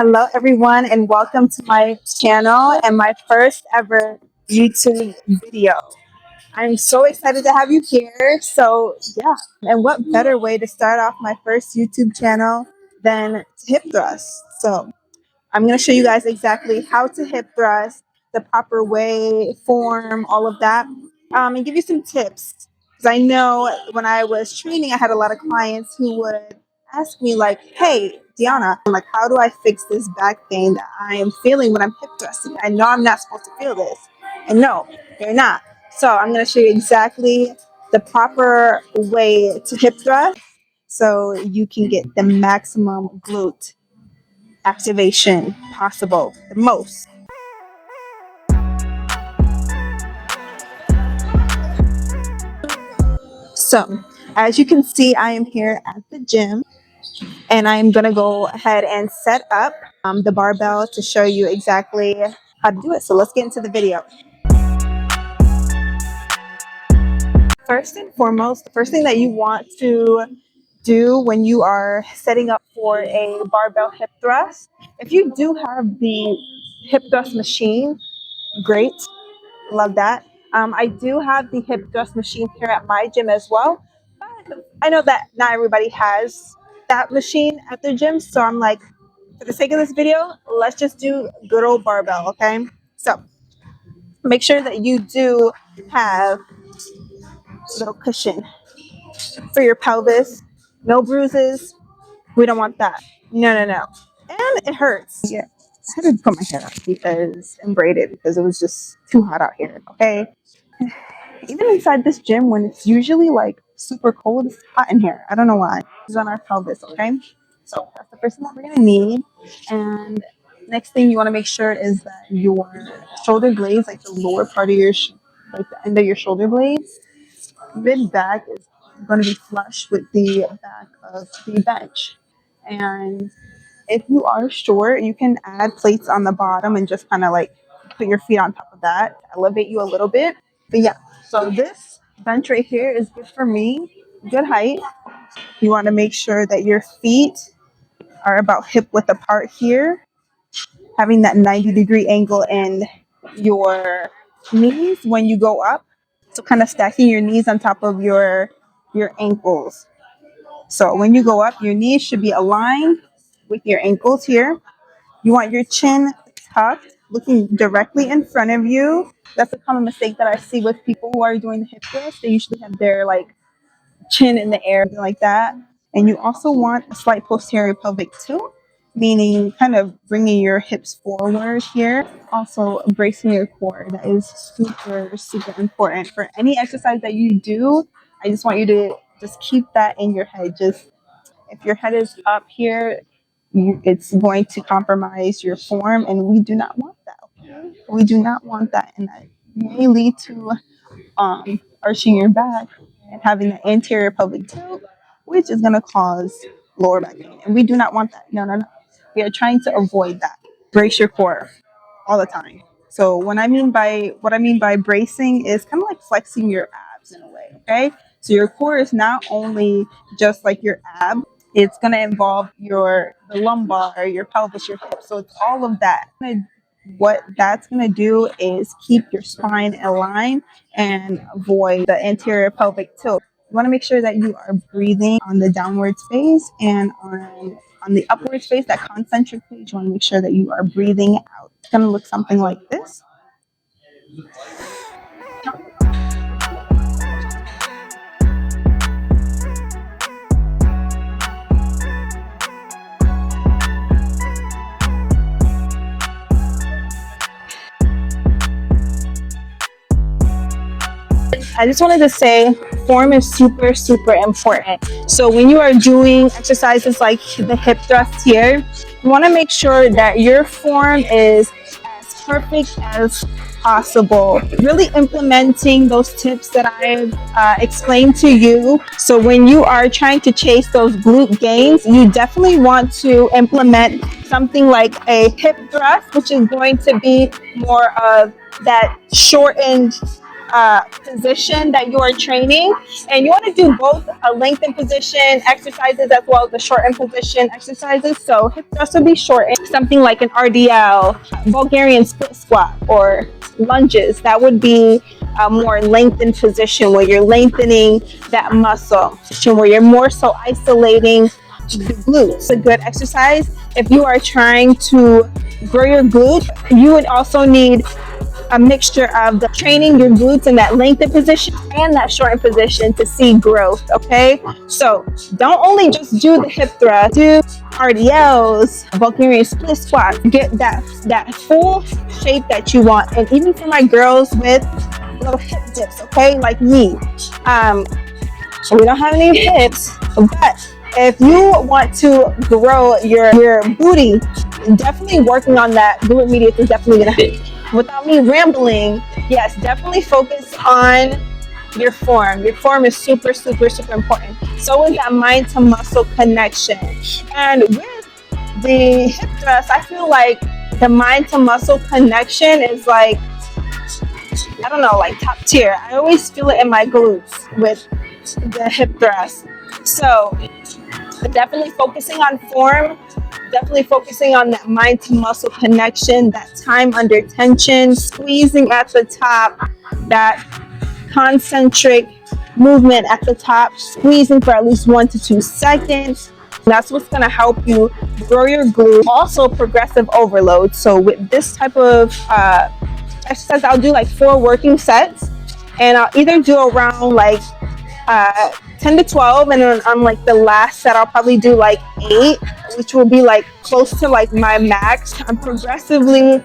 Hello, everyone, and welcome to my channel and my first ever YouTube video. I'm so excited to have you here. So, yeah, and what better way to start off my first YouTube channel than hip thrust? So, I'm going to show you guys exactly how to hip thrust, the proper way, form, all of that, and give you some tips. Because I know when I was training, I had a lot of clients who would ask me like, "Hey, Deanna, like, how do I fix this back pain that I am feeling when I'm hip thrusting? I know I'm not supposed to feel this." And no, you're not. So I'm going to show you exactly the proper way to hip thrust so you can get the maximum glute activation possible, the most. So, as you can see, I am here at the gym and I'm going to go ahead and set up the barbell to show you exactly how to do it. So, let's get into the video. First and foremost, the first thing that you want to do when you are setting up for a barbell hip thrust, if you do have the hip thrust machine, great. Love that. I do have the hip thrust machine here at my gym as well. But I know that not everybody has that machine at their gym. So I'm like, for the sake of this video, let's just do good old barbell, okay? So make sure that you do have a little cushion for your pelvis. No bruises. We don't want that. No, no, no. And it hurts. Yeah. I had to put my hair up and braid it because it was just too hot out here, okay? Even inside this gym when it's usually like super cold, it's hot in here. I don't know why. It's on our pelvis, okay? So that's the first thing that we're gonna need. And next thing you want to make sure is that your shoulder blades, like the lower part of your, like the end of your shoulder blades, mid back is going to be flush with the back of the bench. And if you are short, you can add plates on the bottom and just kind of like put your feet on top of that, elevate you a little bit. But yeah, so this bench right here is good for me, good height. You want to make sure that your feet are about hip width apart here, having that 90-degree angle in your knees when you go up. So kind of stacking your knees on top of your ankles. So when you go up, your knees should be aligned with your ankles here. You want your chin tucked, looking directly in front of you. That's a common mistake that I see with people who are doing the hip thrust. They usually have their like chin in the air, like that. And you also want a slight posterior pelvic tilt, meaning kind of bringing your hips forward here. Also bracing your core. That is super, super important for any exercise that you do. I just want you to just keep that in your head. Just if your head is up here, it's going to compromise your form, and we do not want that. Okay? We do not want that, and that may lead to arching your back and having the anterior pelvic tilt, which is going to cause lower back pain, and we do not want that. No, no, no. We are trying to avoid that. Brace your core all the time. So what I mean by bracing is kind of like flexing your abs in a way. Okay, so your core is not only just like your ab. It's going to involve the lumbar, your pelvis, your hips. So it's all of that. What that's going to do is keep your spine aligned and avoid the anterior pelvic tilt. You want to make sure that you are breathing on the downward space and on the upward space, that concentric phase. You want to make sure that you are breathing out. It's going to look something like this. I just wanted to say form is super, super important. So when you are doing exercises like the hip thrust here, you want to make sure that your form is as perfect as possible. Really implementing those tips that I've explained to you. So when you are trying to chase those glute gains, you definitely want to implement something like a hip thrust, which is going to be more of that shortened position that you are training, and you want to do both a lengthened position exercises as well as the shortened position exercises. So hip thrust would be shortened, something like an RDL, Bulgarian split squat, or lunges. That would be a more lengthened position where you're lengthening that muscle, where you're more so isolating the glutes. A good exercise if you are trying to grow your glute. You would also need a mixture of the training your glutes in that lengthened position and that shortened position to see growth. Okay, so don't only just do the hip thrust, do RDLs, Bulgarian split squat, get that full shape that you want. And even for my girls with little hip dips, okay, like me, we don't have any hips, but if you want to grow your booty, definitely working on that glute medius is definitely going to help. Without me rambling, yes, definitely focus on your form. Your form is super, super, super important. So is that mind to muscle connection. And with the hip thrust, I feel like the mind to muscle connection is like, I don't know, like top tier. I always feel it in my glutes with the hip thrust. So definitely focusing on form, definitely focusing on that mind to muscle connection, that time under tension, squeezing at the top, that concentric movement at the top, squeezing for at least 1 to 2 seconds. That's what's going to help you grow your glute. Also progressive overload. So with this type of exercise, I'll do like 4 working sets, and I'll either do around like 10 to 12, and then on like the last set I'll probably do like 8, which will be like close to like my max. I'm progressively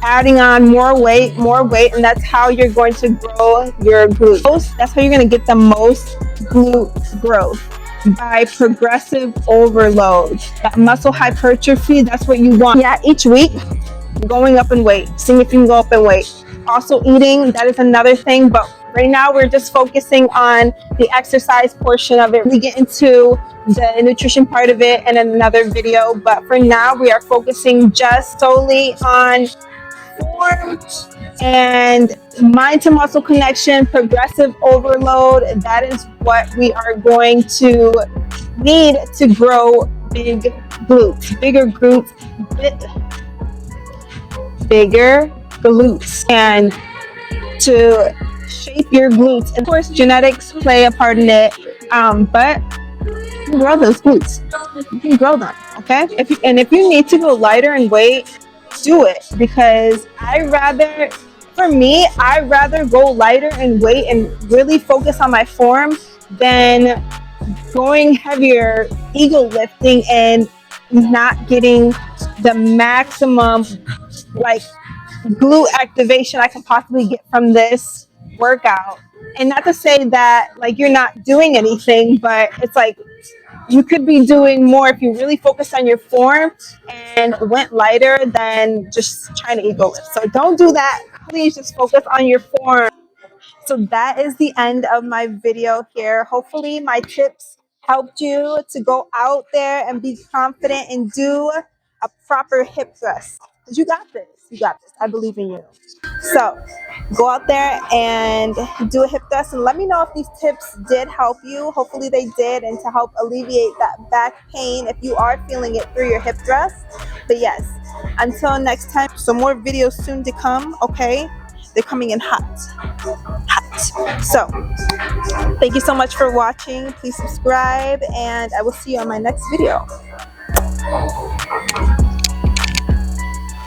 adding on more weight, and that's how you're going to grow your glutes. That's how you're going to get the most glute growth, by progressive overload. That muscle hypertrophy, that's what you want. Yeah, each week going up in weight, seeing if you can go up in weight. Also eating, that is another thing, but right now we're just focusing on the exercise portion of it. We get into the nutrition part of it in another video, but for now we are focusing just solely on form and mind to muscle connection, progressive overload. That is what we are going to need to grow big glutes, bigger glutes, bigger glutes, and to shape your glutes. And of course, genetics play a part in it, but you can grow those glutes. You can grow them, okay? If you need to go lighter in weight, do it, because I'd rather go lighter in weight and really focus on my form than going heavier, ego lifting, and not getting the maximum like glute activation I can possibly get from this workout. And not to say that like you're not doing anything, but it's like you could be doing more if you really focus on your form and went lighter than just trying to ego lift. So don't do that. Please just focus on your form. So that is the end of my video here. Hopefully my tips helped you to go out there and be confident and do a proper hip thrust. Because you got this. You got this. I believe in you. So go out there and do a hip thrust, and let me know if these tips did help you. Hopefully they did, and to help alleviate that back pain if you are feeling it through your hip thrust. But yes, until next time, some more videos soon to come, okay? They're coming in hot. So thank you so much for watching. Please subscribe, and I will see you on my next video.